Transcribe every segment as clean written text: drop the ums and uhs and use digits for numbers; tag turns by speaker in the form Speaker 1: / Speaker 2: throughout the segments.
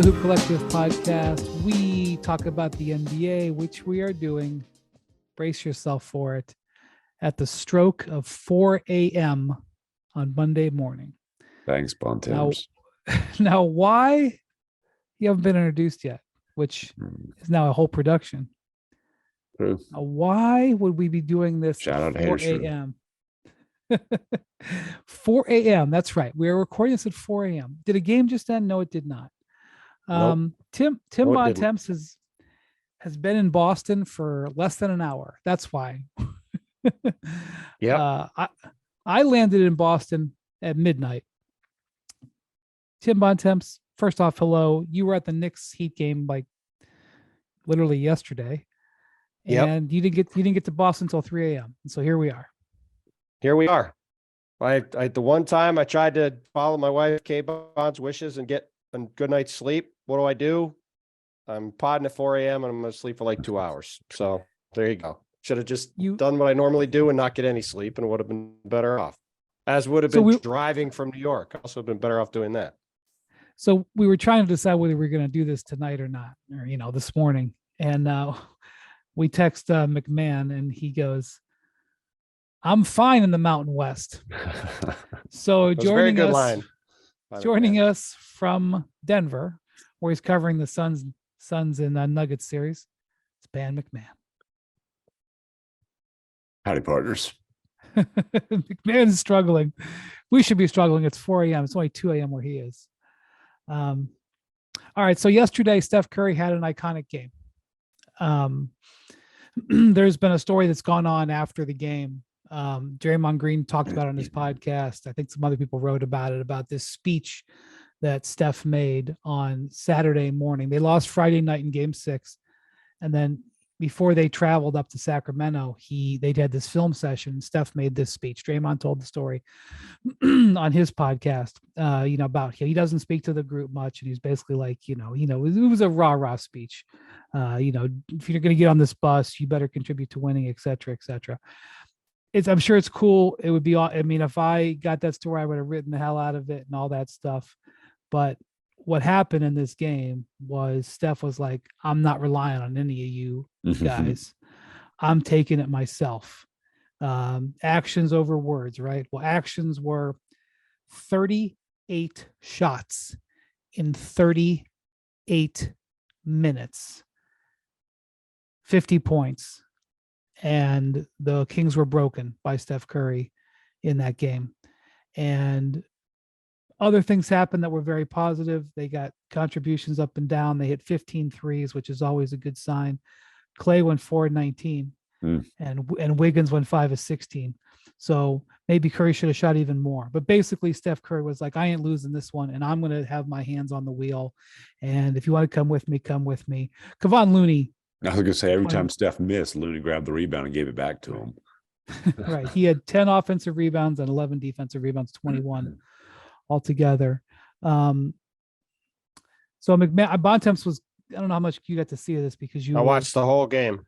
Speaker 1: the Hoop Collective podcast. We talk about the NBA, which we are doing, brace yourself for it, at the stroke of 4 a.m. on Monday morning.
Speaker 2: Thanks, Bontemps.
Speaker 1: Now, why you haven't been introduced yet, which is now a whole production.
Speaker 2: True.
Speaker 1: Now, why would we be doing this
Speaker 2: Shout
Speaker 1: at
Speaker 2: out
Speaker 1: 4 a.m.? 4 a.m. That's right. We are recording this at 4 a.m. Did a game just end? No, it did not.
Speaker 2: Nope.
Speaker 1: Tim Bontemps has been in Boston for less than an hour. That's why.
Speaker 3: Yeah.
Speaker 1: I landed in Boston at midnight. Tim Bontemps, first off, hello. You were at the Knicks Heat game like literally yesterday.
Speaker 3: Yep.
Speaker 1: And you didn't get to Boston until 3 a.m. And so here we are.
Speaker 3: Here we are. I the one time I tried to follow my wife Kay Bond's wishes and get a good night's sleep. What do? I'm podding at 4 a.m. and I'm going to sleep for like 2 hours. So there you go. Should have just done what I normally do and not get any sleep, and would have been better off. As would have been driving from New York. Also been better off doing that.
Speaker 1: So we were trying to decide whether we were going to do this tonight or not, or, this morning. And we text MacMahon and he goes, I'm fine in the Mountain West. So joining us from Denver, where he's covering the Suns and Nuggets series, it's Ben MacMahon.
Speaker 2: Howdy, partners.
Speaker 1: MacMahon is struggling. We should be struggling. It's 4 a.m. It's only 2 a.m. where he is. All right. So yesterday, Steph Curry had an iconic game. There's been a story that's gone on after the game. Draymond Green talked about it on his podcast. I think some other people wrote about it, about this speech that Steph made on Saturday morning. They lost Friday night in Game 6. And then before they traveled up to Sacramento, they'd had this film session. Steph made this speech. Draymond told the story on his podcast, about he doesn't speak to the group much. And he's basically like, it was a rah-rah speech. If you're going to get on this bus, you better contribute to winning, et cetera, et cetera. I'm sure it's cool. It would be, if I got that story, I would have written the hell out of it and all that stuff. But what happened in this game was Steph was like, I'm not relying on any of you guys. I'm taking it myself. Actions over words, right? Well, actions were 38 shots in 38 minutes, 50 points. And the Kings were broken by Steph Curry in that game. And other things happened that were very positive. They got contributions up and down. They hit 15 threes, which is always a good sign. Clay went 4-19, and Wiggins went 5-16. So maybe Curry should have shot even more. But basically, Steph Curry was like, I ain't losing this one, and I'm going to have my hands on the wheel. And if you want to come with me, come with me. Kevon Looney.
Speaker 2: I was going to say, every time Steph missed, Looney grabbed the rebound and gave it back to him.
Speaker 1: Right. He had 10 offensive rebounds and 11 defensive rebounds, 21 altogether. So Bontemps was, I don't know how much you got to see of this because I
Speaker 3: watched the whole game.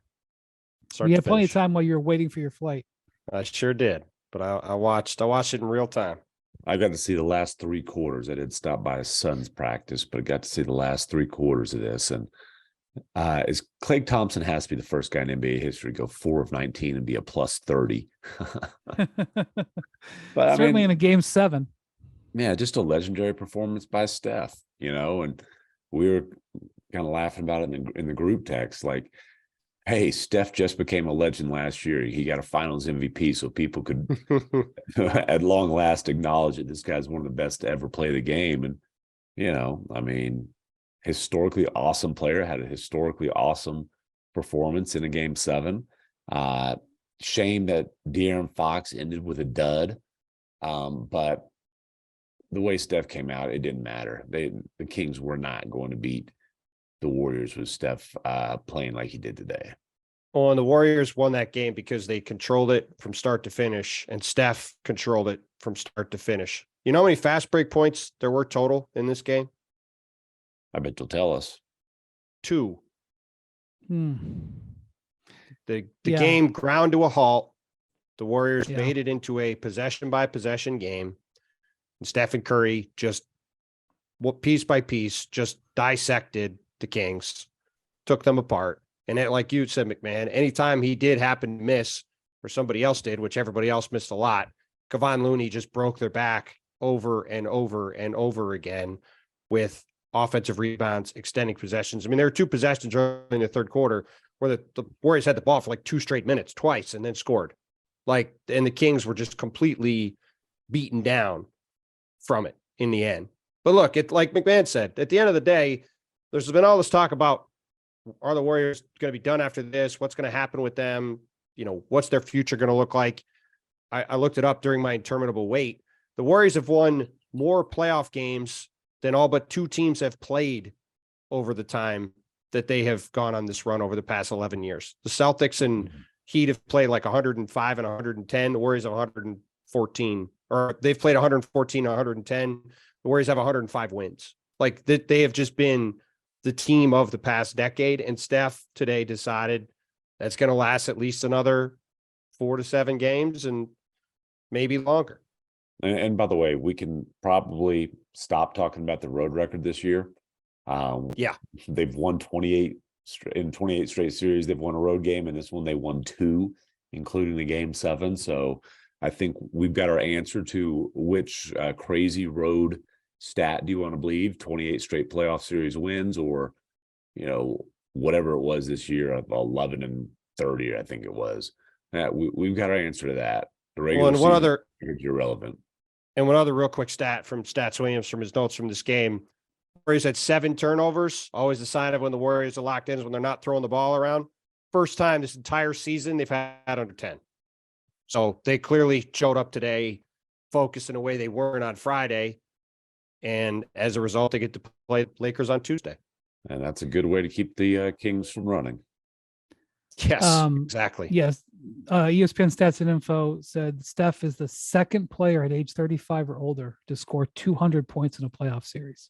Speaker 1: You had plenty of time while you were waiting for your flight.
Speaker 3: I sure did. But I watched it in real time.
Speaker 2: I got to see the last 3 quarters. I did stop by a Suns practice, but I got to see the last 3 quarters of this. And Klay Thompson has to be the first guy in NBA history to go 4 of 19 and be a plus 30.
Speaker 1: But certainly in a game 7.
Speaker 2: Yeah, just a legendary performance by Steph, and we were kind of laughing about it in the group text, like, hey, Steph just became a legend last year. He got a finals MVP, so people could at long last acknowledge that this guy's one of the best to ever play the game. And, historically awesome player, had a historically awesome performance in a game 7. Shame that De'Aaron Fox ended with a dud. But the way Steph came out, it didn't matter. The Kings were not going to beat the Warriors with Steph playing like he did today.
Speaker 3: Well, and the Warriors won that game because they controlled it from start to finish, and Steph controlled it from start to finish. You know how many fast break points there were total in this game?
Speaker 2: I bet you'll tell us.
Speaker 3: 2. The game ground to a halt. The Warriors made it into a possession by possession game. And Steph and Curry just what piece by piece, just dissected the Kings, took them apart. And it, like you said, MacMahon, anytime he did happen to miss, or somebody else did, which everybody else missed a lot, Kevon Looney just broke their back over and over and over again with offensive rebounds, extending possessions. I mean, there were 2 possessions early in the third quarter where the Warriors had the ball for like 2 straight minutes, twice, and then scored. Like, and the Kings were just completely beaten down from it in the end. But look, it, like MacMahon said, at the end of the day, there's been all this talk about, are the Warriors going to be done after this? What's going to happen with them? You know, what's their future going to look like? I looked it up during my interminable wait. The Warriors have won more playoff games than all but 2 teams have played over the time that they have gone on this run over the past 11 years. The Celtics and Heat have played like 105 and 110. The Warriors have 114, or they've played 114, 110. The Warriors have 105 wins. Like they have just been the team of the past decade. And Steph today decided that's going to last at least another 4 to 7 games and maybe longer.
Speaker 2: And by the way, we can probably stop talking about the road record this year.
Speaker 3: Yeah.
Speaker 2: They've won 28 in 28 straight series. They've won a road game, and this one they won 2, including the game 7. So I think we've got our answer to which crazy road stat do you want to believe? 28 straight playoff series wins, or, you know, whatever it was this year of 11 and 30, I think it was. We've got our answer to that. The regular
Speaker 3: and one other
Speaker 2: is irrelevant.
Speaker 3: And one other real quick stat from Stats Williams from his notes from this game. Warriors had 7 turnovers. Always the sign of when the Warriors are locked in is when they're not throwing the ball around. First time this entire season they've had under 10. So they clearly showed up today, focused in a way they weren't on Friday. And as a result, they get to play Lakers on Tuesday.
Speaker 2: And that's a good way to keep the Kings from running.
Speaker 3: Yes, exactly.
Speaker 1: Yes. ESPN Stats and Info said Steph is the second player at age 35 or older to score 200 points in a playoff series.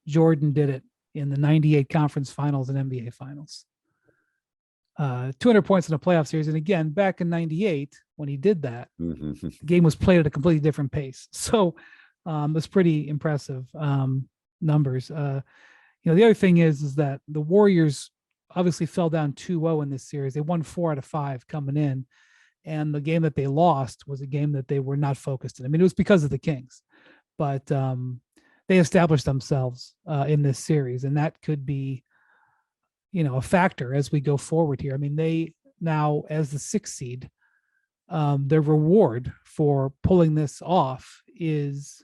Speaker 1: Jordan did it in the 98 conference finals and NBA finals. 200 points in a playoff series. And again, back in 98, when he did that, the game was played at a completely different pace. So it's pretty impressive numbers. The other thing is that the Warriors obviously fell down 2-0 in this series. They won 4 out of 5 coming in. And the game that they lost was a game that they were not focused in. I mean, it was because of the Kings, but they established themselves in this series. And that could be, a factor as we go forward here. I mean, they now, as the 6th seed, their reward for pulling this off is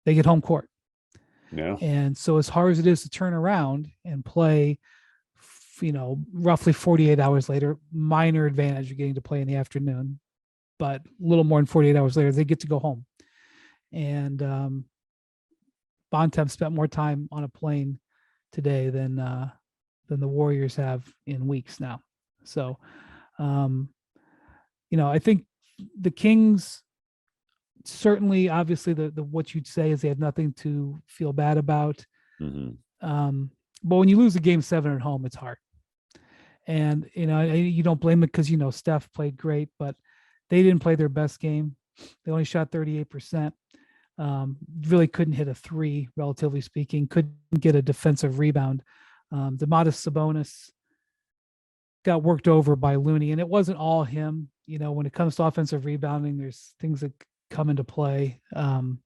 Speaker 1: they get home court.
Speaker 2: Yeah.
Speaker 1: And so as hard as it is to turn around and play, roughly 48 hours later, minor advantage of getting to play in the afternoon, but a little more than 48 hours later, they get to go home. And Bontemps spent more time on a plane today than the Warriors have in weeks now. So, I think the Kings certainly, obviously, the what you'd say is they have nothing to feel bad about.
Speaker 2: Mm-hmm.
Speaker 1: But when you lose a game 7 at home, it's hard. And, you don't blame it because, Steph played great, but they didn't play their best game. They only shot 38%. Really couldn't hit a 3, relatively speaking, couldn't get a defensive rebound. Domantas Sabonis got worked over by Looney, and it wasn't all him. When it comes to offensive rebounding, there's things that come into play.
Speaker 3: There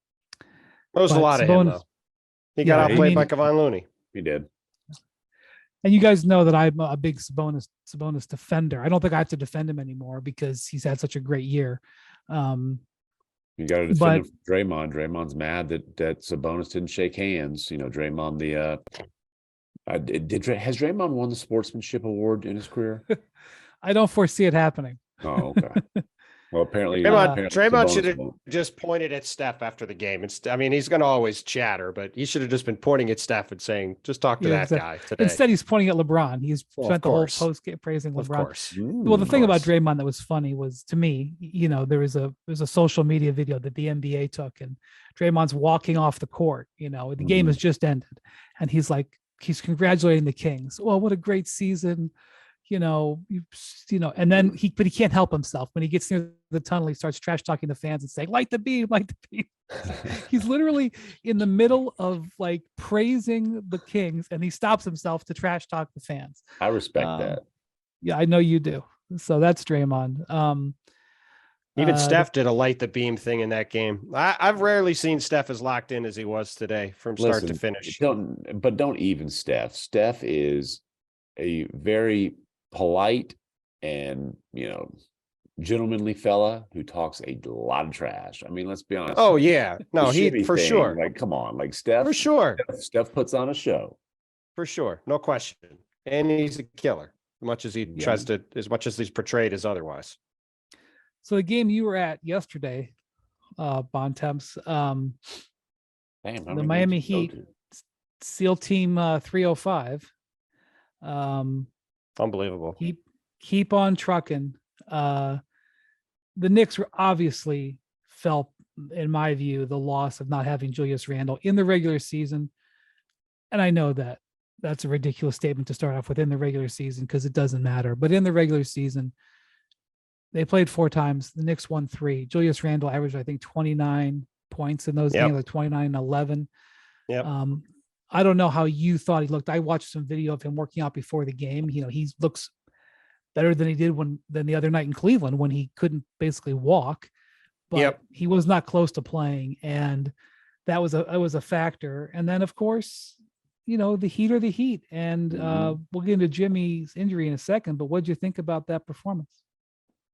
Speaker 3: was a lot of him, though. He got outplayed by Kevon Looney.
Speaker 2: He did.
Speaker 1: And you guys know that I'm a big Sabonis defender. I don't think I have to defend him anymore because he's had such a great year.
Speaker 2: You got to defend Draymond. Draymond's mad that Sabonis didn't shake hands. Draymond, has Draymond won the sportsmanship award in his career?
Speaker 1: I don't foresee it happening.
Speaker 2: Oh, okay. Well, apparently
Speaker 3: Draymond should have just pointed at Steph after the game. He's going to always chatter, but he should have just been pointing at Steph and saying, just talk to that guy today.
Speaker 1: Instead, he's pointing at LeBron. He's spent the whole post praising LeBron.
Speaker 3: Of course.
Speaker 1: Well, the thing about Draymond that was funny was, to me, there was a social media video that the NBA took, and Draymond's walking off the court. The game has just ended, and he's congratulating the Kings. Well, what a great season. And then he can't help himself. When he gets near the tunnel, he starts trash talking the fans and saying, light the beam, light the beam. He's literally in the middle of like praising the Kings, and he stops himself to trash talk the fans.
Speaker 2: I respect that.
Speaker 1: Yeah, I know you do. So that's Draymond.
Speaker 3: Even Steph did a light the beam thing in that game. I've rarely seen Steph as locked in as he was today from start to finish.
Speaker 2: Don't even Steph. Steph is a very polite and, gentlemanly fella who talks a lot of trash. I mean, let's be honest.
Speaker 3: Oh yeah. No,
Speaker 2: he
Speaker 3: for sure.
Speaker 2: Like, come on, like Steph.
Speaker 3: For sure.
Speaker 2: Steph puts on a show.
Speaker 3: For sure. No question. And he's a killer, as much as he tries to, as much as he's portrayed as otherwise.
Speaker 1: So the game you were at yesterday, Bontemps, the Miami Heat, SEAL Team 305.
Speaker 3: Unbelievable.
Speaker 1: Keep on trucking. The Knicks were obviously felt, in my view, the loss of not having Julius Randle in the regular season. And I know that that's a ridiculous statement to start off with in the regular season because it doesn't matter. But in the regular season, they played 4 times. The Knicks won 3. Julius Randle averaged, I think, 29 points in those games, like 29-11.
Speaker 3: Yep.
Speaker 1: I don't know how you thought he looked. I watched some video of him working out before the game. He looks better than he did than the other night in Cleveland when he couldn't basically walk. But he was not close to playing, and that was a factor. And then, of course, the Heat are the Heat, and we'll get into Jimmy's injury in a second. But what did you think about that performance?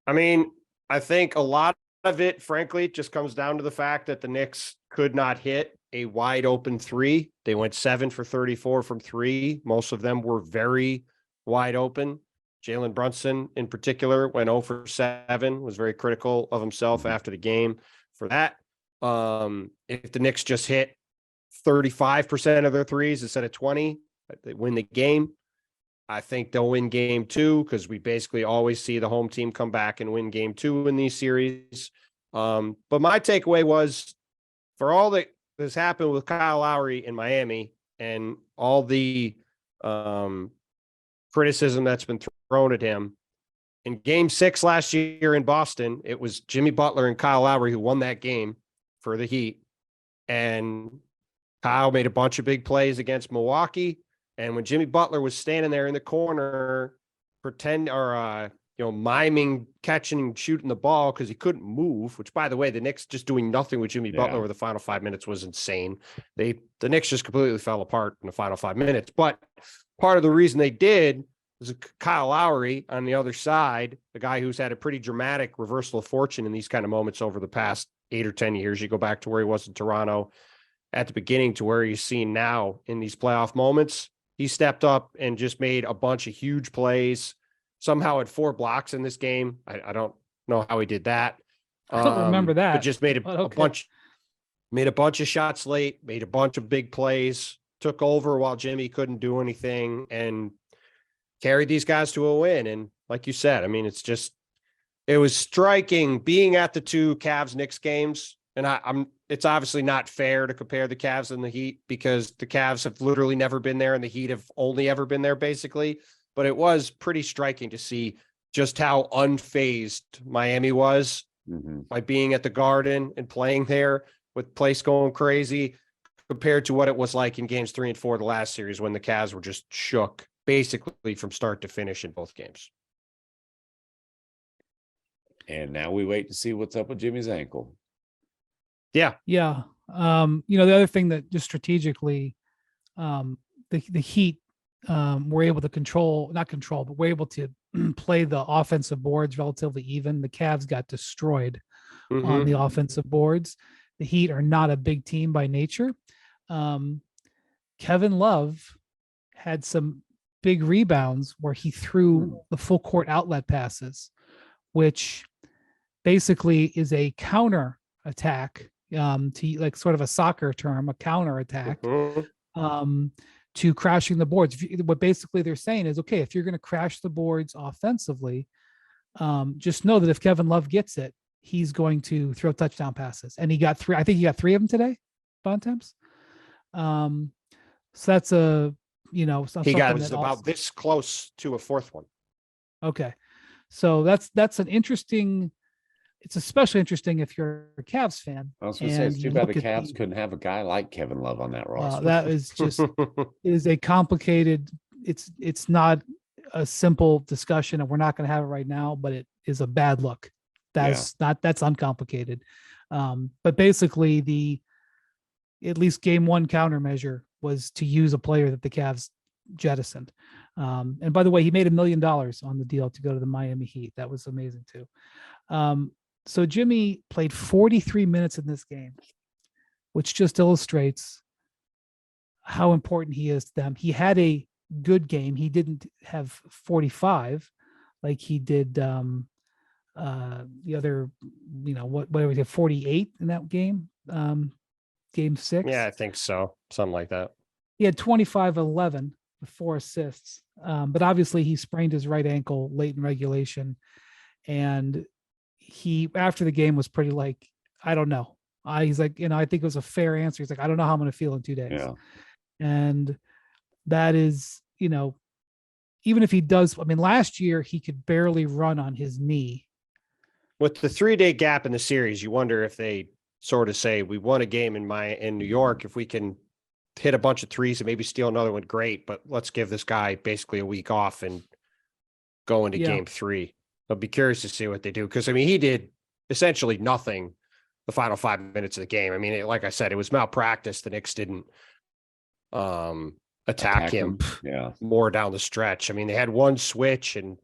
Speaker 3: I mean, I think a lot of it, frankly, just comes down to the fact that the Knicks could not hit a wide open 3. They went 7 for 34 from 3. Most of them were very wide open. Jalen Brunson, in particular, went 0 for 7, was very critical of himself after the game for that. If the Knicks just hit 35% of their threes instead of 20, they win the game. I think they'll win game 2 because we basically always see the home team come back and win game 2 in these series. But my takeaway was, for all that has happened with Kyle Lowry in Miami and all the criticism that's been thrown at him, in game 6 last year in Boston, it was Jimmy Butler and Kyle Lowry who won that game for the Heat. And Kyle made a bunch of big plays against Milwaukee. And when Jimmy Butler was standing there in the corner, miming catching and shooting the ball because he couldn't move, which, by the way, the Knicks just doing nothing with Jimmy Butler over the final 5 minutes was insane. The Knicks just completely fell apart in the final 5 minutes. But part of the reason they did was Kyle Lowry on the other side, the guy who's had a pretty dramatic reversal of fortune in these kind of moments over the past 8 or 10 years. You go back to where he was in Toronto at the beginning to where he's seen now in these playoff moments. He stepped up and just made a bunch of huge plays. Somehow had 4 blocks in this game. I don't know how he did that.
Speaker 1: I don't remember that.
Speaker 3: But just made a bunch of shots late, made a bunch of big plays, took over while Jimmy couldn't do anything, and carried these guys to a win. And like you said, I mean, it was striking being at the 2 Cavs-Knicks games. And it's obviously not fair to compare the Cavs and the Heat because the Cavs have literally never been there and the Heat have only ever been there basically. But it was pretty striking to see just how unfazed Miami was by being at the Garden and playing there with the place going crazy compared to what it was like in games 3 and 4 of the last series when the Cavs were just shook basically from start to finish in both games.
Speaker 2: And now we wait to see what's up with Jimmy's ankle.
Speaker 1: Yeah. The other thing that just strategically, the Heat were able to but were able to play the offensive boards relatively even. The Cavs got destroyed on the offensive boards. The Heat are not a big team by nature. Kevin Love had some big rebounds where he threw the full court outlet passes, which basically is a counter attack, to like sort of a soccer term, a counter attack, to crashing the boards. What basically they're saying is, okay, if you're going to crash the boards offensively, just know that if Kevin Love gets it, he's going to throw touchdown passes. And he got 3. I think he got 3 of them today, Bontemps. So that's he
Speaker 3: got about this close to a 4th one.
Speaker 1: Okay. So that's an interesting it's especially interesting if you're a Cavs fan.
Speaker 2: I was going to say,
Speaker 1: and
Speaker 2: it's
Speaker 1: you
Speaker 2: too bad
Speaker 1: look
Speaker 2: the
Speaker 1: at
Speaker 2: Cavs couldn't have a guy like Kevin Love on that roster.
Speaker 1: that is just it is a complicated. It's not a simple discussion, and we're not going to have it right now. But it is a bad look. That's uncomplicated. But basically, at least game one countermeasure was to use a player that the Cavs jettisoned. And by the way, he made $1 million on the deal to go to the Miami Heat. That was amazing too. So Jimmy played 43 minutes in this game, which just illustrates how important he is to them. He had a good game. He didn't have 45 like he did the other, whatever he did, 48 in that game, game 6.
Speaker 3: Yeah, I think so. Something like that.
Speaker 1: He had 25-11 with 4 assists. But obviously he sprained his right ankle late in regulation. And he, after the game, was pretty like, I don't know. He's like, I think it was a fair answer. He's like, I don't know how I'm going to feel in 2 days.
Speaker 2: Yeah.
Speaker 1: And that is, even if he does, last year he could barely run on his knee.
Speaker 3: With the 3-day gap in the series, you wonder if they sort of say, we won a game in New York. If we can hit a bunch of threes and maybe steal another one, great. But let's give this guy basically a week off and go into game 3. I'll be curious to see what they do. Because, he did essentially nothing the final 5 minutes of the game. Like I said, it was malpractice. The Knicks didn't attack him more down the stretch. They had one switch and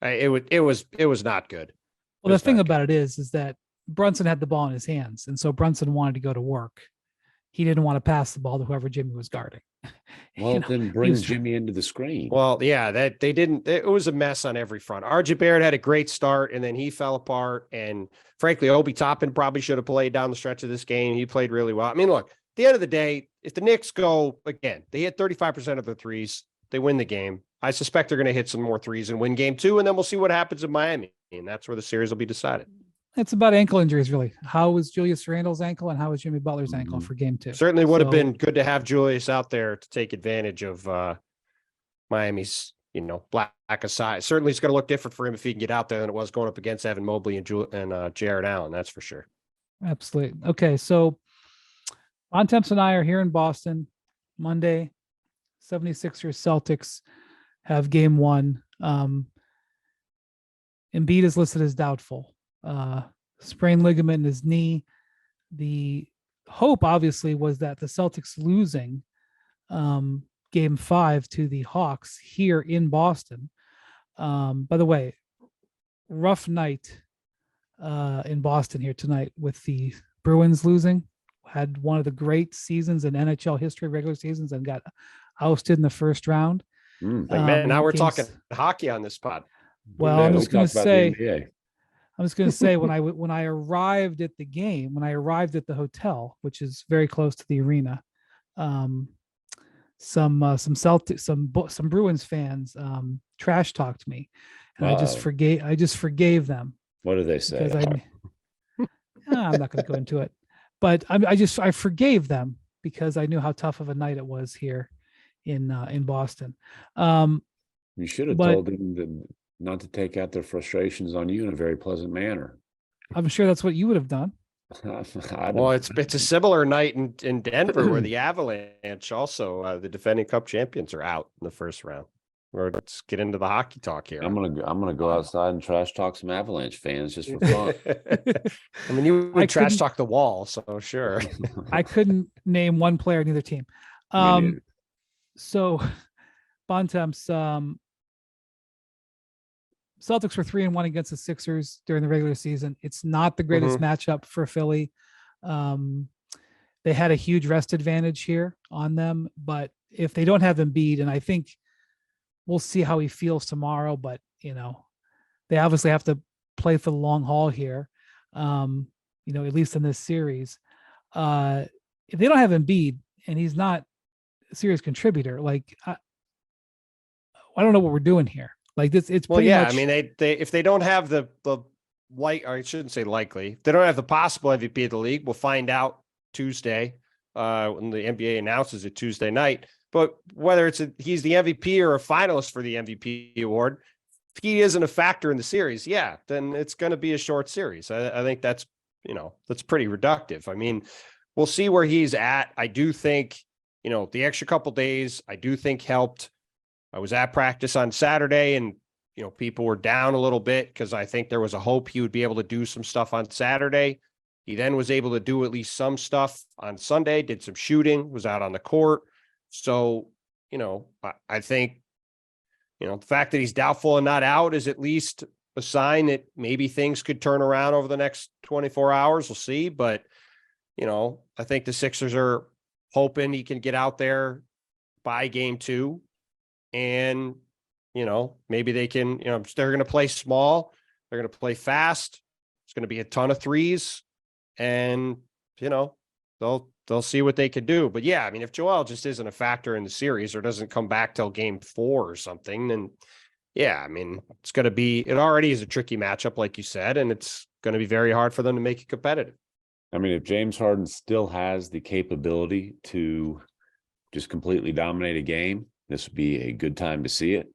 Speaker 3: it was not good.
Speaker 1: Well, the thing about it is that Brunson had the ball in his hands. And so Brunson wanted to go to work. He didn't want to pass the ball to whoever Jimmy was guarding.
Speaker 2: Well, then bring Jimmy into the screen.
Speaker 3: Well, yeah, that they didn't. It was a mess on every front. RJ Barrett had a great start, and then he fell apart. And frankly, Obi Toppin probably should have played down the stretch of this game. He played really well. Look, at the end of the day, if the Knicks go again, they hit 35% of their threes, they win the game. I suspect they're going to hit some more threes and win game 2, and then we'll see what happens in Miami. And that's where the series will be decided.
Speaker 1: It's about ankle injuries, really. How was Julius Randle's ankle and how was Jimmy Butler's ankle for game 2?
Speaker 3: Certainly would have been good to have Julius out there to take advantage of Miami's, lack of size. Certainly it's going to look different for him if he can get out there than it was going up against Evan Mobley and Jared Allen. That's for sure.
Speaker 1: Absolutely. Okay, so Bontemps and I are here in Boston Monday. 76ers Celtics have game 1. Embiid is listed as doubtful. Sprained ligament in his knee. The hope obviously was that the Celtics losing game 5 to the Hawks here in Boston. By the way, rough night in Boston here tonight with the Bruins losing. Had one of the great seasons in NHL history, regular seasons, and got ousted in the first round.
Speaker 3: Man, now we're talking hockey on this pod.
Speaker 1: Well, I'm just going to say, when I arrived at the game, when I arrived at the hotel, which is very close to the arena, some Bruins fans trash talked me, and I just forgave them.
Speaker 2: What do they say?
Speaker 1: I'm not going to go into it, but I forgave them because I knew how tough of a night it was here in Boston.
Speaker 2: You should have told them not to take out their frustrations on you in a very pleasant manner.
Speaker 1: I'm sure that's what you would have done.
Speaker 3: Well, it's a similar night in Denver where the Avalanche also the defending Cup champions are out in the first round. Let's get into the hockey talk here.
Speaker 2: I'm gonna go outside and trash talk some Avalanche fans just for fun.
Speaker 3: You would trash talk the wall, so sure.
Speaker 1: I couldn't name one player in either team. So Bontemps, Celtics were 3-1 against the Sixers during the regular season. It's not the greatest matchup for Philly. They had a huge rest advantage here on them, but if they don't have Embiid, and I think we'll see how he feels tomorrow, but they obviously have to play for the long haul here. At least in this series. If they don't have Embiid and he's not a serious contributor, like I don't know what we're doing here. Like this, it's pretty much.
Speaker 3: They if they don't have the light, or I shouldn't say likely, if they don't have the possible MVP of the league, we'll find out Tuesday when the NBA announces it Tuesday night. But whether he's the MVP or a finalist for the MVP award, if he isn't a factor in the series, yeah, then it's going to be a short series. I think that's, that's pretty reductive. I mean, we'll see where he's at. I do think, the extra couple days, I do think helped. I was at practice on Saturday and, people were down a little bit because I think there was a hope he would be able to do some stuff on Saturday. He then was able to do at least some stuff on Sunday, did some shooting, was out on the court. So, I think, the fact that he's doubtful and not out is at least a sign that maybe things could turn around over the next 24 hours. We'll see. But, I think the Sixers are hoping he can get out there by game 2. And, maybe they can, they're going to play small. They're going to play fast. It's going to be a ton of threes. And, they'll see what they can do. But yeah, I mean, if Joel just isn't a factor in the series or doesn't come back till game 4 or something, then yeah, I mean, it already is a tricky matchup, like you said, and it's going to be very hard for them to make it competitive.
Speaker 2: I mean, if James Harden still has the capability to just completely dominate a game, this would be a good time to see it.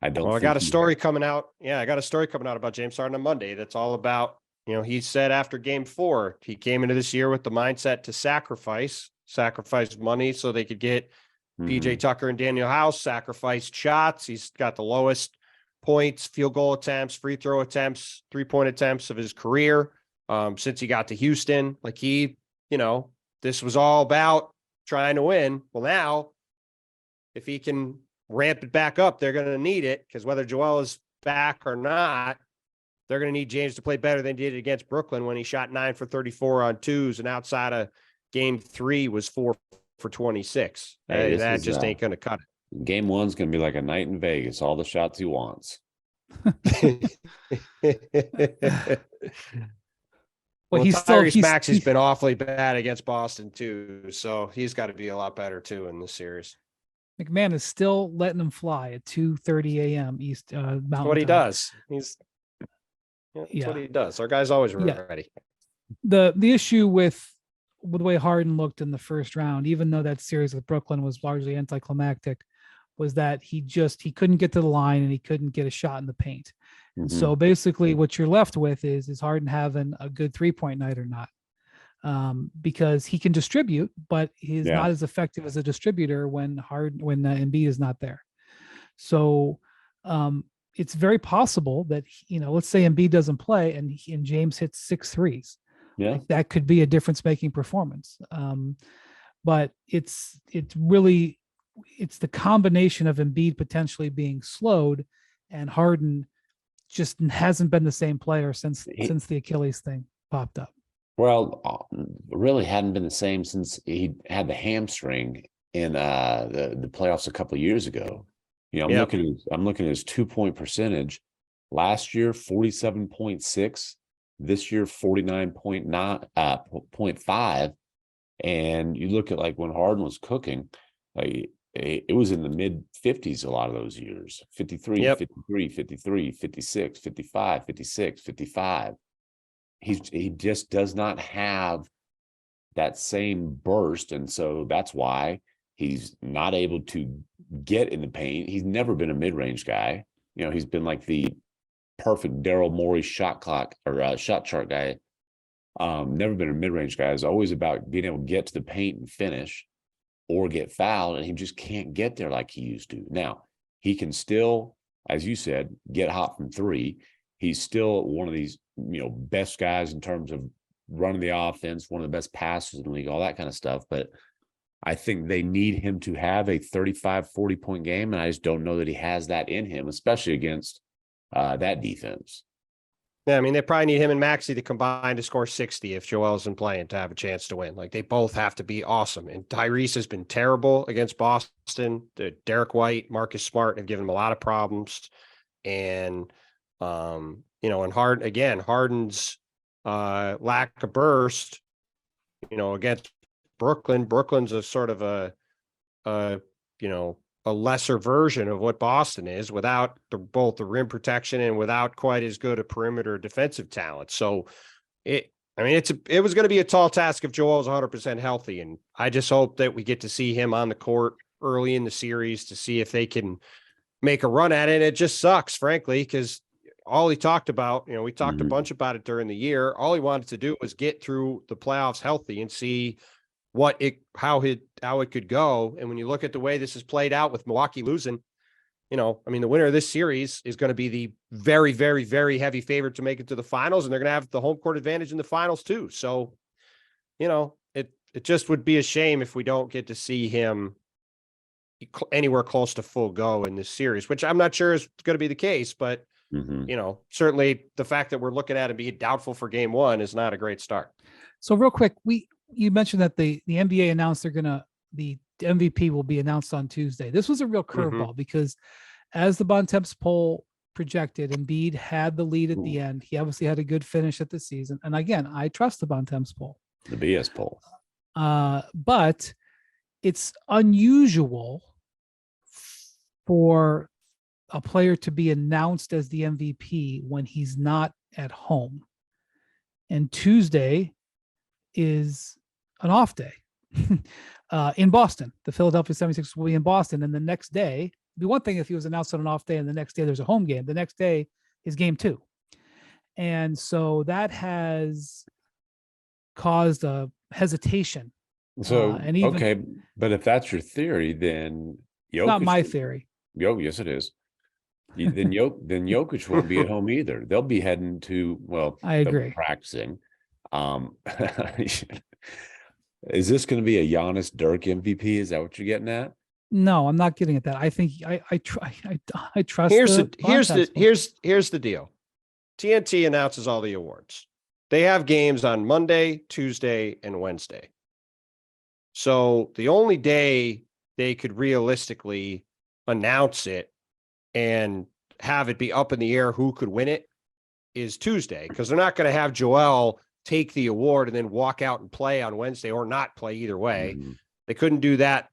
Speaker 2: I got a story coming out. Yeah, I got a story coming out about James Harden on Monday. That's all about, he said after game 4, he came into this year with the mindset to sacrifice money so they could get PJ Tucker and Daniel House, sacrificed shots. He's got the lowest points, field goal attempts, free throw attempts, 3-point attempts of his career since he got to Houston. Like this was all about trying to win. Well, now if he can ramp it back up, they're going to need it because whether Joel is back or not, they're going to need James to play better than he did against Brooklyn when he shot 9 for 34 on twos and outside of game 3 was 4 for 26. Hey,
Speaker 3: that just ain't going to cut it.
Speaker 2: Game 1's going to be like a night in Vegas, all the shots he wants.
Speaker 3: Well, Tyrese Maxey's been awfully bad against Boston too, so he's got to be a lot better too in this series.
Speaker 1: MacMahon is still letting him fly at 2:30 a.m. East Mountain.
Speaker 3: That's what he does. That's what he does. Our guy's always ready.
Speaker 1: The issue with the way Harden looked in the first round, even though that series with Brooklyn was largely anticlimactic, was that he couldn't get to the line and he couldn't get a shot in the paint. So basically what you're left with is Harden having a good 3-point night or not? Because he can distribute, but he's not as effective as a distributor when Embiid is not there. So it's very possible that, let's say Embiid doesn't play and James hits 6 threes.
Speaker 2: Yeah,
Speaker 1: like that could be a difference-making performance. But it's the combination of Embiid potentially being slowed and Harden just hasn't been the same player since the Achilles thing popped up.
Speaker 2: Well, really hadn't been the same since he had the hamstring in the playoffs a couple of years ago. I'm looking at his 2-point percentage. Last year, 47.6. This year, 49.5. And you look at like when Harden was cooking, like it was in the mid 50s a lot of those years. 53, 53, 53, 56, 55, 56, 55. He just does not have that same burst. And so that's why he's not able to get in the paint. He's never been a mid-range guy. He's been like the perfect Daryl Morey shot clock or shot chart guy. Never been a mid-range guy. It's always about being able to get to the paint and finish or get fouled, and he just can't get there like he used to. Now, he can still, as you said, get hot from 3. He's still one of these, best guys in terms of running the offense, one of the best passers in the league, all that kind of stuff. But I think they need him to have a 35, 40-point game, and I just don't know that he has that in him, especially against that defense.
Speaker 3: Yeah, I mean, they probably need him and Maxey to combine to score 60 if Joel isn't playing to have a chance to win. Like, they both have to be awesome. And Tyrese has been terrible against Boston. Derek White, Marcus Smart have given him a lot of problems. And, and Harden's lack of burst, against Brooklyn's a sort of a lesser version of what Boston is without both the rim protection and without quite as good a perimeter defensive talent. So it was going to be a tall task if Joel's 100% healthy. And I just hope that we get to see him on the court early in the series to see if they can, make a run at it. And it just sucks, frankly, because all he talked about, we talked a bunch about it during the year. All he wanted to do was get through the playoffs healthy and see how it could go. And when you look at the way this has played out with Milwaukee losing, the winner of this series is going to be the very, very, very heavy favorite to make it to the finals. And they're going to have the home court advantage in the finals too. So, it just would be a shame if we don't get to see him anywhere close to full go in this series, which I'm not sure is going to be the case, but certainly the fact that we're looking at him being doubtful for game one is not a great start.
Speaker 1: So real quick, you mentioned that the NBA announced the MVP will be announced on Tuesday. This was a real curveball because as the Bontemps poll projected, Embiid had the lead at the end. He obviously had a good finish at the season. And again, I trust the Bontemps poll.
Speaker 2: The BS poll.
Speaker 1: But it's unusual for a player to be announced as the MVP when he's not at home. And Tuesday is an off day in Boston. The Philadelphia 76ers will be in Boston. And the next day, it'd be one thing if he was announced on an off day and the next day there's a home game. The next day is game 2. And so that has caused a hesitation.
Speaker 2: So, okay. But if that's your theory, then
Speaker 1: Jokic, not my theory.
Speaker 2: Yes, it is. Then Jokic won't be at home either. They'll be heading to,
Speaker 1: I agree,
Speaker 2: practicing. Is this going to be a Giannis Dirk MVP? Is that what you're getting at?
Speaker 1: No, I'm not getting at that. I think I trust.
Speaker 3: Here's the deal. TNT announces all the awards. They have games on Monday, Tuesday, and Wednesday. So the only day they could realistically announce it and have it be up in the air who could win it is Tuesday, because they're not going to have Joel take the award and then walk out and play on Wednesday or not play either way. They couldn't do that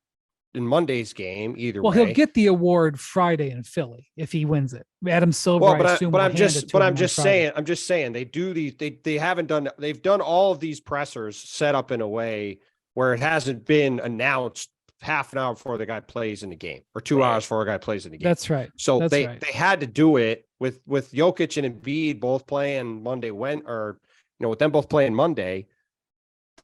Speaker 3: in Monday's game either way.
Speaker 1: Well, he'll get the award Friday in Philly if he wins it. Adam Silver,
Speaker 3: I'm just saying they do these. They've done all of these pressers set up in a way where it hasn't been announced half an hour before the guy plays in the game or 2 hours before a guy plays in the game.
Speaker 1: That's right.
Speaker 3: So they had to do it with Jokic and Embiid both playing Monday, with them both playing Monday.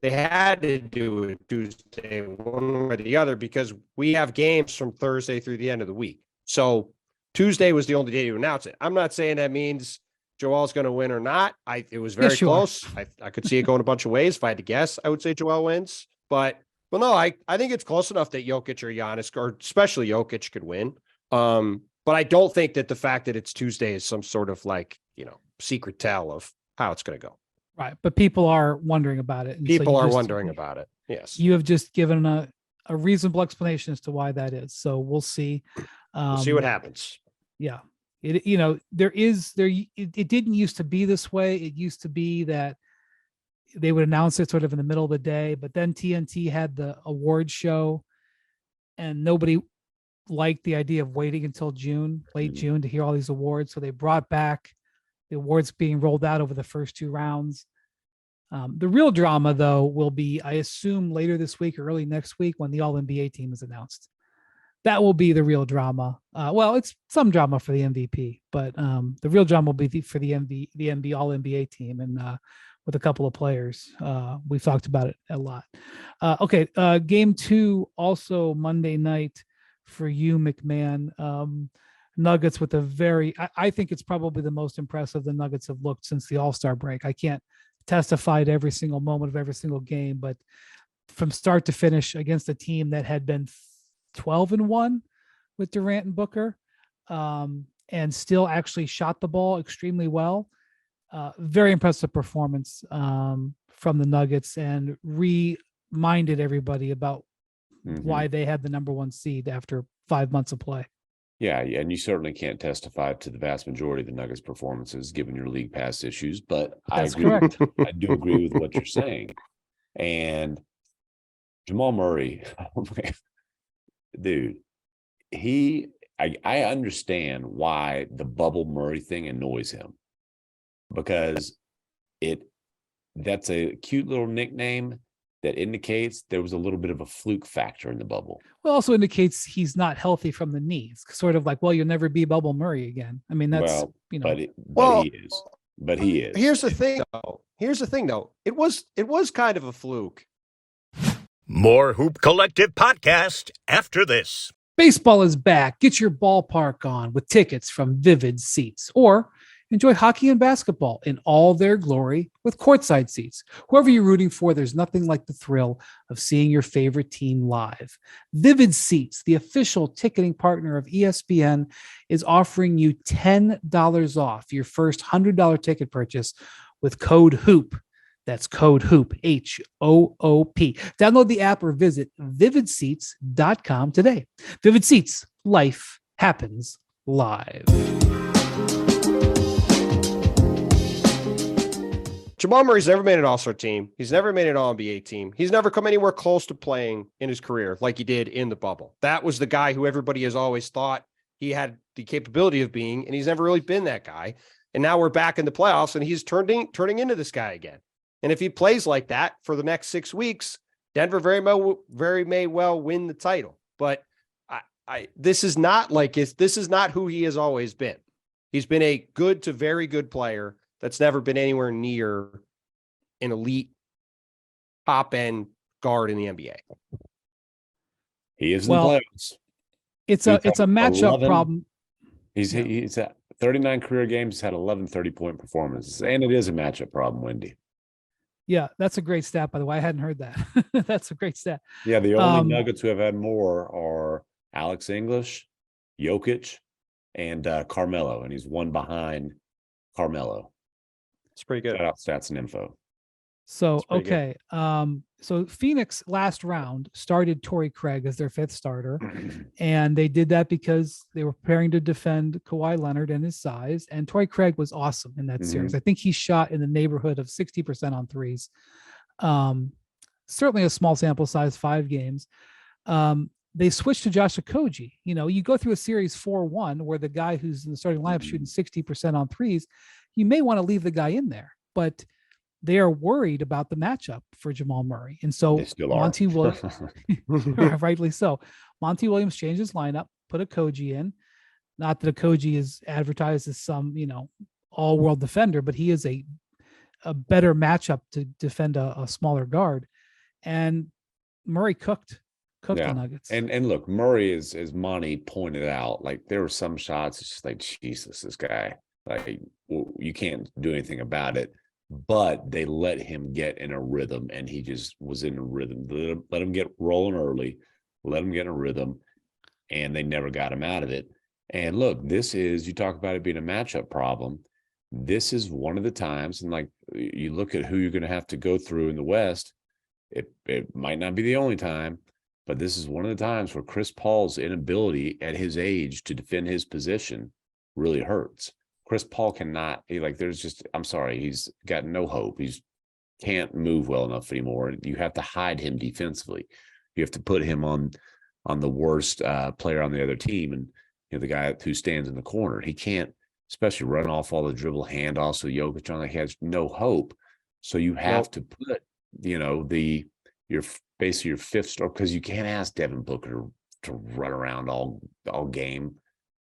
Speaker 3: They had to do it Tuesday, one or the other, because we have games from Thursday through the end of the week. So Tuesday was the only day to announce it. I'm not saying that means Joel's going to win or not. It was very close. I could see it going a bunch of ways. If I had to guess, I would say Joel wins. But no, I think it's close enough that Jokic or Giannis, or especially Jokic, could win. But I don't think that the fact that it's Tuesday is some sort of secret tell of how it's going to go.
Speaker 1: Right. But people are wondering about it.
Speaker 3: People are wondering about it. Yes.
Speaker 1: You have just given a reasonable explanation as to why that is. So we'll see.
Speaker 3: We'll see what happens.
Speaker 1: Yeah. It didn't used to be this way. It used to be that they would announce it sort of in the middle of the day, but then TNT had the award show and nobody liked the idea of waiting until late June to hear all these awards. So they brought back the awards being rolled out over the first 2 rounds. The real drama, though, will be, I assume, later this week or early next week when the All-NBA team is announced. That will be the real drama. It's some drama for the MVP, but the real drama will be for the All-NBA team and with a couple of players. We've talked about it a lot. Game 2, also Monday night for you, MacMahon. Nuggets with I think it's probably the most impressive the Nuggets have looked since the All-Star break. I can't testify to every single moment of every single game, but from start to finish against a team that had been 12-1 with Durant and Booker, and still actually shot the ball extremely well. Very impressive performance from the Nuggets, and reminded everybody about why they had the number 1 seed after 5 months of play.
Speaker 2: Yeah, and you certainly can't testify to the vast majority of the Nuggets' performances given your league pass issues, but
Speaker 1: That's
Speaker 2: I agree.
Speaker 1: Correct.
Speaker 2: I do agree with what you're saying. And Jamal Murray, dude, I understand why the bubble Murray thing annoys him, because that's a cute little nickname that indicates there was a little bit of a fluke factor in the bubble.
Speaker 1: Well, also indicates he's not healthy from the knees. Sort of like, well, you'll never be Bubble Murray again. I mean, that's
Speaker 2: but he is. But he is.
Speaker 3: Here's the thing, though. It was kind of a fluke.
Speaker 4: More Hoop Collective podcast after this.
Speaker 1: Baseball is back. Get your ballpark on with tickets from Vivid Seats, or enjoy hockey and basketball in all their glory with courtside seats. Whoever you're rooting for, there's nothing like the thrill of seeing your favorite team live. Vivid Seats, the official ticketing partner of ESPN, is offering you $10 off your first $100 ticket purchase with code HOOP. That's code HOOP, HOOP. Download the app or visit vividseats.com today. Vivid Seats, life happens live.
Speaker 3: Jamal Murray's never made an All-Star team. He's never made an All-NBA team. He's never come anywhere close to playing in his career like he did in the bubble. That was the guy who everybody has always thought he had the capability of being, and he's never really been that guy. And now we're back in the playoffs, and he's turning into this guy again. And if he plays like that for the next 6 weeks, Denver very may well win the title. But this is not who he has always been. He's been a good to very good player that's never been anywhere near an elite top end guard in the NBA.
Speaker 2: He is in the playoffs.
Speaker 1: It's a matchup problem.
Speaker 2: He's at 39 career games, had 11 30-point performances, and it is a matchup problem, Wendy.
Speaker 1: Yeah, that's a great stat, by the way. I hadn't heard that. That's a great stat.
Speaker 2: Yeah, the only Nuggets who have had more are Alex English, Jokic, and Carmelo, and he's one behind Carmelo.
Speaker 3: It's pretty good.
Speaker 2: Shout out stats and info.
Speaker 1: So, okay. So Phoenix last round started Torrey Craig as their fifth starter. And they did that because they were preparing to defend Kawhi Leonard and his size. And Torrey Craig was awesome in that series. I think he shot in the neighborhood of 60% on threes. Certainly a small sample size, 5 games. They switched to Josh Okogie. You go through a series 4-1 where the guy who's in the starting lineup shooting 60% on threes, you may want to leave the guy in there, but they are worried about the matchup for Jamal Murray. And so Monty Williams, rightly so, Monty Williams changed his lineup, put Okogie in. Not that Okogie is advertised as some, all-world defender, but he is a better matchup to defend a smaller guard. And Murray cooked the Nuggets.
Speaker 2: And look, Murray is, as Monty pointed out, like there were some shots, it's just like, Jesus, this guy, like, well, you can't do anything about it. But they let him get in a rhythm, and he just was in a rhythm. Let him get rolling early, let him get in a rhythm, and they never got him out of it. And look, you talk about it being a matchup problem. This is one of the times, and like you look at who you're going to have to go through in the West, it might not be the only time, but this is one of the times where Chris Paul's inability at his age to defend his position really hurts. Chris Paul cannot, I'm sorry, he's got no hope. He's can't move well enough anymore. You have to hide him defensively. You have to put him on the worst player on the other team, and the guy who stands in the corner. He can't, especially run off all the dribble handoffs with Jokic on. He has no hope. So you have to put, your fifth star, because you can't ask Devin Booker to run around all game,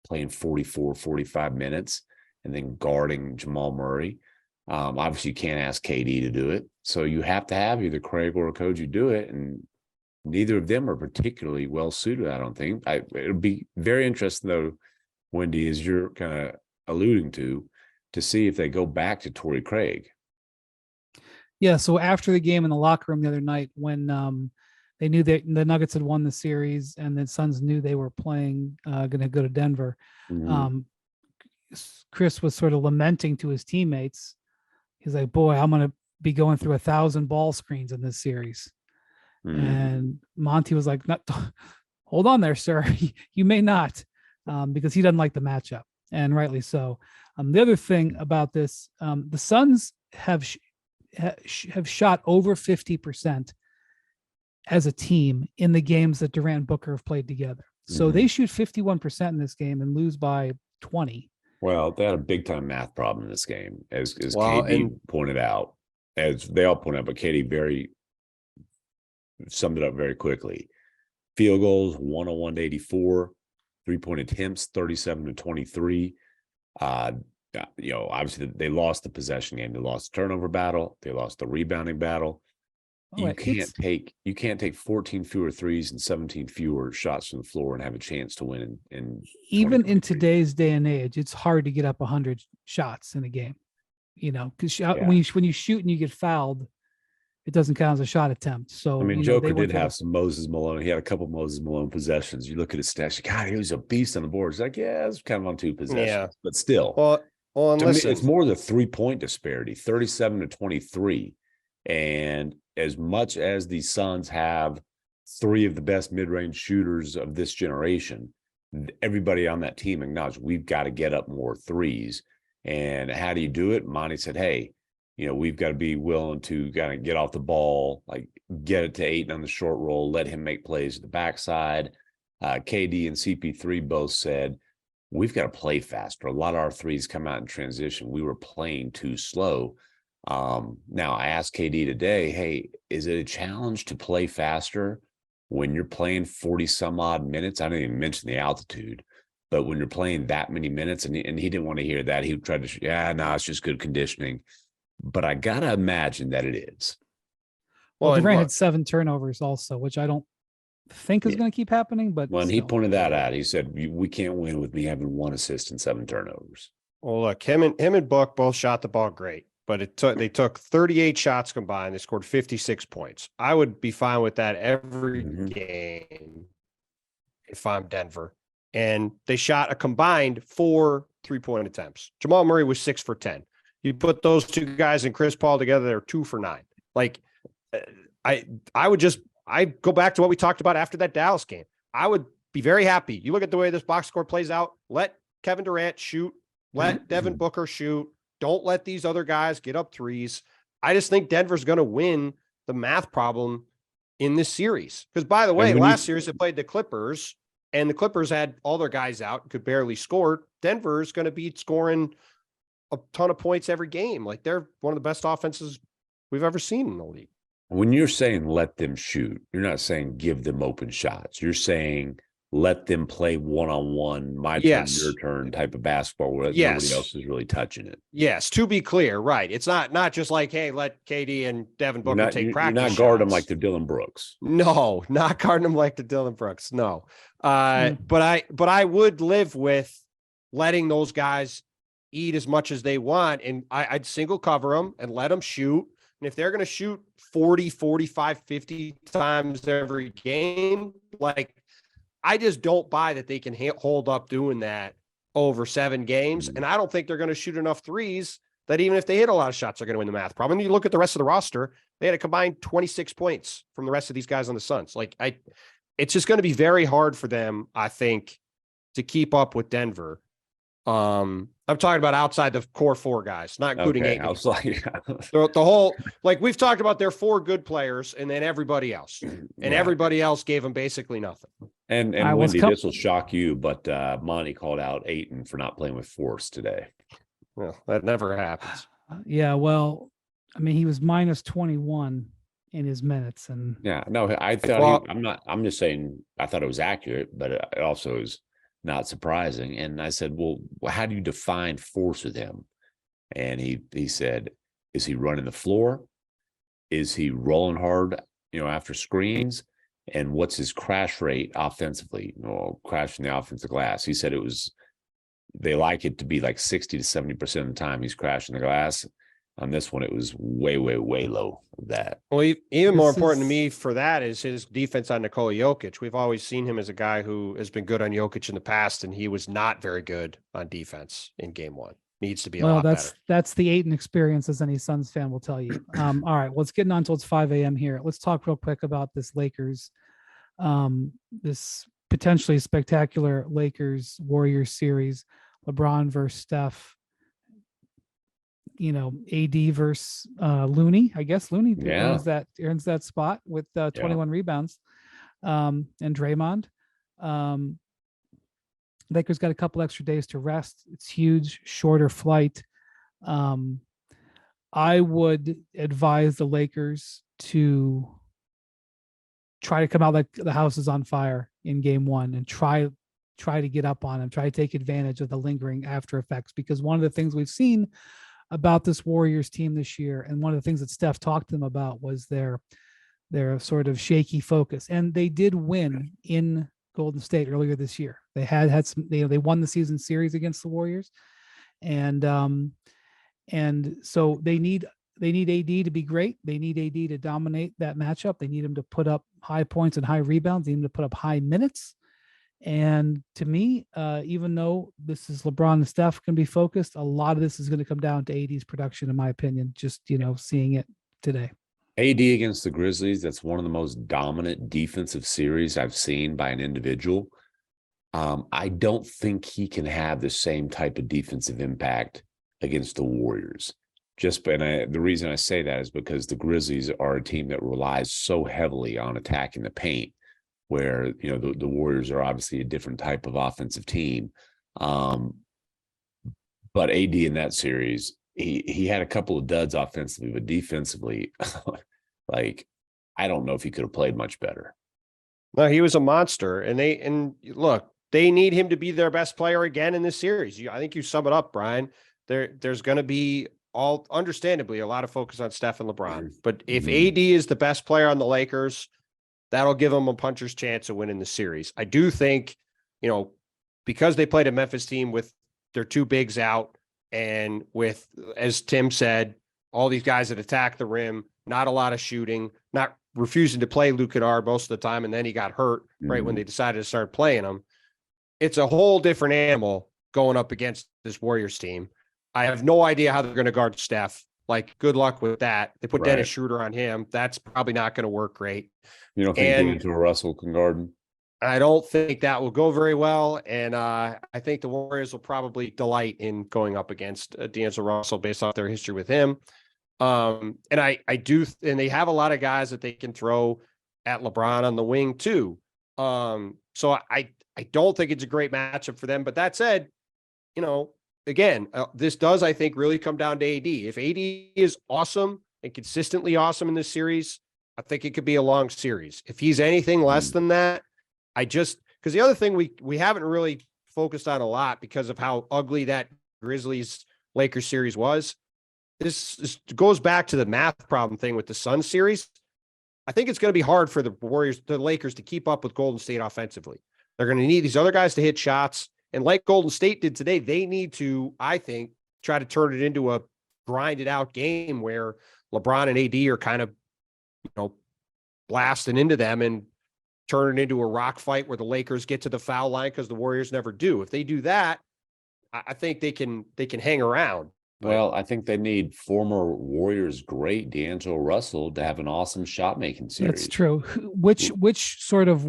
Speaker 2: playing 44, 45 minutes. And then guarding Jamal Murray. Obviously, you can't ask KD to do it. So you have to have either Craig or Okogie do it. And neither of them are particularly well suited, I don't think. It'll be very interesting, though, Wendy, as you're kind of alluding to see if they go back to Torrey Craig.
Speaker 1: Yeah, so after the game in the locker room the other night, when they knew that the Nuggets had won the series and the Suns knew they were going to go to Denver, Chris was sort of lamenting to his teammates. He's like, boy, I'm going to be going through 1,000 ball screens in this series. And Monty was like, hold on there, sir. You may not, because he doesn't like the matchup, and rightly so. The other thing about this, the Suns have shot over 50% as a team in the games that Durant and Booker have played together. So they shoot 51% in this game and lose by 20.
Speaker 2: Well, they had a big time math problem in this game, as KD pointed out, as they all pointed out, but KD very summed it up very quickly. Field goals 101 to 84, 3-point attempts 37 to 23. Obviously they lost the possession game. They lost the turnover battle. They lost the rebounding battle. You can't take 14 fewer threes and 17 fewer shots from the floor and have a chance to win. In
Speaker 1: even in today's day and age, it's hard to get up 100 shots in a game. Because when you shoot and you get fouled, it doesn't count as a shot attempt. So
Speaker 2: Joker did have some Moses Malone. He had a couple Moses Malone possessions. You look at his stats, God, he was a beast on the board. It's like, yeah, it's kind of on 2 possessions, but still.
Speaker 3: Well, and listen,
Speaker 2: it's more the 3-point disparity, 37 to 23. And as much as the Suns have 3 of the best mid-range shooters of this generation, everybody on that team acknowledged we've got to get up more threes. And how do you do it? Monty said, hey, we've got to be willing to kind of get off the ball, like get it to Ayton on the short roll, let him make plays at the backside. KD and CP3 both said, we've got to play faster. A lot of our threes come out in transition. We were playing too slow. Now I asked KD today, hey, is it a challenge to play faster when you're playing 40 some odd minutes? I didn't even mention the altitude, but when you're playing that many minutes, and he didn't want to hear that. He tried to, it's just good conditioning. But I got to imagine that it is.
Speaker 1: Well, Durant had 7 turnovers also, which I don't think is going to keep happening. But
Speaker 2: when he pointed that out, he said, we can't win with me having 1 assist and 7 turnovers.
Speaker 3: Well, look, him and Book both shot the ball great, but they took 38 shots combined. They scored 56 points. I would be fine with that every game if I'm Denver. And they shot a combined 4 3-point attempts. Jamal Murray was 6 for 10. You put those 2 guys and Chris Paul together, they're 2 for 9. Like, I go back to what we talked about after that Dallas game. I would be very happy. You look at the way this box score plays out. Let Kevin Durant shoot. Let Devin Booker shoot. Don't let these other guys get up threes. I just think Denver's going to win the math problem in this series. Because, by the way, last series they played the Clippers, and the Clippers had all their guys out and could barely score. Denver's going to be scoring a ton of points every game. Like, they're one of the best offenses we've ever seen in the league.
Speaker 2: When you're saying let them shoot, you're not saying give them open shots. You're saying let them play one-on-one, my turn, your turn type of basketball where nobody else is really touching it.
Speaker 3: Yes, to be clear, right. It's not just like, hey, let KD and Devin Booker take practice.
Speaker 2: You're not guarding them like the Dylan Brooks.
Speaker 3: No, not guarding them like the Dylan Brooks. No. But I would live with letting those guys eat as much as they want. And I'd single cover them and let them shoot. And if they're going to shoot 40, 45, 50 times every game, like, I just don't buy that they can hold up doing that over 7 games. And I don't think they're going to shoot enough threes that even if they hit a lot of shots, they're going to win the math problem. And you look at the rest of the roster, they had a combined 26 points from the rest of these guys on the Suns. Like, it's just going to be very hard for them, I think, to keep up with Denver. I'm talking about outside the core 4 guys, not including 8.
Speaker 2: I was like,
Speaker 3: the whole, like, we've talked about their 4 good players and then everybody else, and everybody else gave them basically nothing.
Speaker 2: And Wendy, this will shock you, but Monty called out Ayton for not playing with force today.
Speaker 3: Well, that never happens.
Speaker 1: Yeah, well, I mean, he was minus 21 in his minutes, and
Speaker 2: I thought I'm just saying I thought it was accurate, but it also is not surprising. And I said, well, how do you define force with him? And he said, is he running the floor? Is he rolling hard, after screens? And what's his crash rate offensively? Crashing the offensive glass. He said they like it to be like 60 to 70% of the time he's crashing the glass. On this one, it was way, way, way low of that.
Speaker 3: Well, even more important to me for that is his defense on Nikola Jokic. We've always seen him as a guy who has been good on Jokic in the past, and he was not very good on defense in game 1. Needs to be a lot better.
Speaker 1: That's the Ayton experience, as any Suns fan will tell you. All right, well, it's getting on until it's 5 a.m. here. Let's talk real quick about this Lakers, this potentially spectacular Lakers Warriors series. LeBron versus Steph. AD versus Looney. I guess Looney earns that spot with 21 rebounds. And Draymond. Lakers got a couple extra days to rest. It's huge, shorter flight. I would advise the Lakers to try to come out like the house is on fire in game one and try to get up on them, try to take advantage of the lingering after effects. Because one of the things we've seen about this Warriors team this year, and one of the things that Steph talked to them about, was their sort of shaky focus. And they did win in Golden State earlier this year. They had some, they won the season series against the Warriors. And so they need AD to be great. They need AD to dominate that matchup. They need him to put up high points and high rebounds. They need him to put up high minutes. And to me, even though this is LeBron and Steph can be focused, a lot of this is going to come down to AD's production, in my opinion, just, seeing it today.
Speaker 2: AD against the Grizzlies, that's one of the most dominant defensive series I've seen by an individual. I don't think he can have the same type of defensive impact against the Warriors. The reason I say that is because the Grizzlies are a team that relies so heavily on attacking the paint, where, the Warriors are obviously a different type of offensive team. But AD in that series, he had a couple of duds offensively, but defensively, I don't know if he could have played much better.
Speaker 3: No, he was a monster. And look, they need him to be their best player again in this series. I think you sum it up, Brian. There's going to be, all understandably, a lot of focus on Steph and LeBron. But if AD is the best player on the Lakers, that'll give them a puncher's chance of winning the series. I do think, because they played a Memphis team with their two bigs out, and with, as Tim said, all these guys that attack the rim, not a lot of shooting, not refusing to play Luke Kennard most of the time, and then he got hurt right when they decided to start playing him. It's a whole different animal going up against this Warriors team. I have no idea how they're going to guard Steph. Good luck with that. They put Dennis Schroeder on him. That's probably not going to work great.
Speaker 2: You don't think D'Angelo Russell can guard him?
Speaker 3: I don't think that will go very well. And I think the Warriors will probably delight in going up against D'Angelo Russell based off their history with him. And and they have a lot of guys that they can throw at LeBron on the wing too. So I don't think it's a great matchup for them. But that said, again, this does, I think, really come down to AD. If AD is awesome and consistently awesome in this series, I think it could be a long series. If he's anything less than that, because the other thing we haven't really focused on a lot because of how ugly that Grizzlies Lakers series was. This goes back to the math problem thing with the Suns series. I think it's going to be hard for the Lakers to keep up with Golden State offensively. They're going to need these other guys to hit shots. And like Golden State did today, they need to, I think, try to turn it into a grinded out game where LeBron and AD are kind of, blasting into them and turn it into a rock fight where the Lakers get to the foul line because the Warriors never do. If they do that, I think they can hang around.
Speaker 2: Well, I think they need former Warriors great D'Angelo Russell to have an awesome shot making series.
Speaker 1: That's true. Which sort of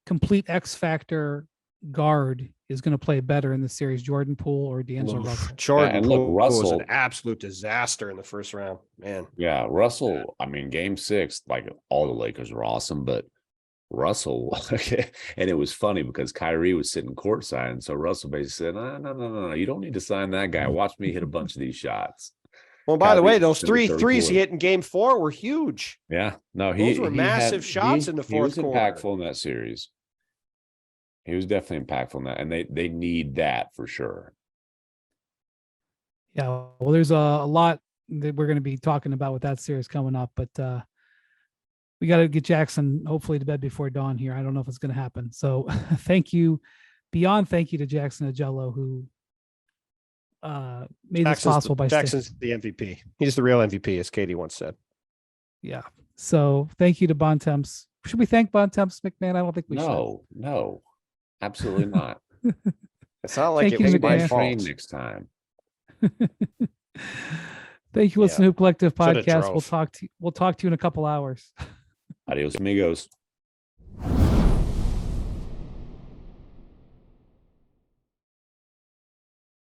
Speaker 1: complete X factor guard is going to play better in the series, Jordan Poole or D'Angelo Russell?
Speaker 3: Jordan Poole was an absolute disaster in the first round, man.
Speaker 2: Yeah, Russell, game 6, all the Lakers were awesome, but Russell, and it was funny because Kyrie was sitting courtside, and so Russell basically said, no, you don't need to sign that guy. Watch me hit a bunch of these shots.
Speaker 3: Well, by the way, those three threes he hit in game 4 were huge.
Speaker 2: Yeah, no,
Speaker 3: those were massive shots in the fourth quarter.
Speaker 2: He was impactful in that series. He was definitely impactful in that, and they need that for sure.
Speaker 1: Yeah, well, there's a lot that we're going to be talking about with that series coming up, but we got to get Jackson hopefully to bed before dawn here. I don't know if it's going to happen. So thank you to Jackson Agello, who made this possible by
Speaker 3: Jackson's the MVP. He's the real MVP, as Katie once said.
Speaker 1: Yeah. So thank you to Bontemps. Should we thank Bontemps, MacMahon? I don't think we should.
Speaker 2: No, absolutely not.
Speaker 3: It's not like it was my fault
Speaker 2: next time.
Speaker 1: Thank you, Listen Hoop Collective podcast. We'll talk to you in a couple hours.
Speaker 2: Adios, amigos.